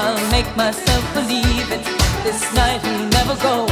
I'll make myself believe it. This night will never go.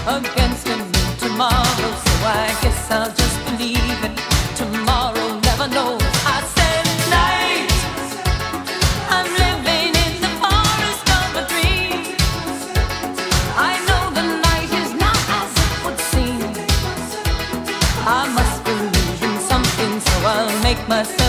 Against him tomorrow, so I guess I'll just believe it. Tomorrow never knows. I said night, I'm living in the forest of a dream. I know the night is not as it would seem. I must believe in something, so I'll make myself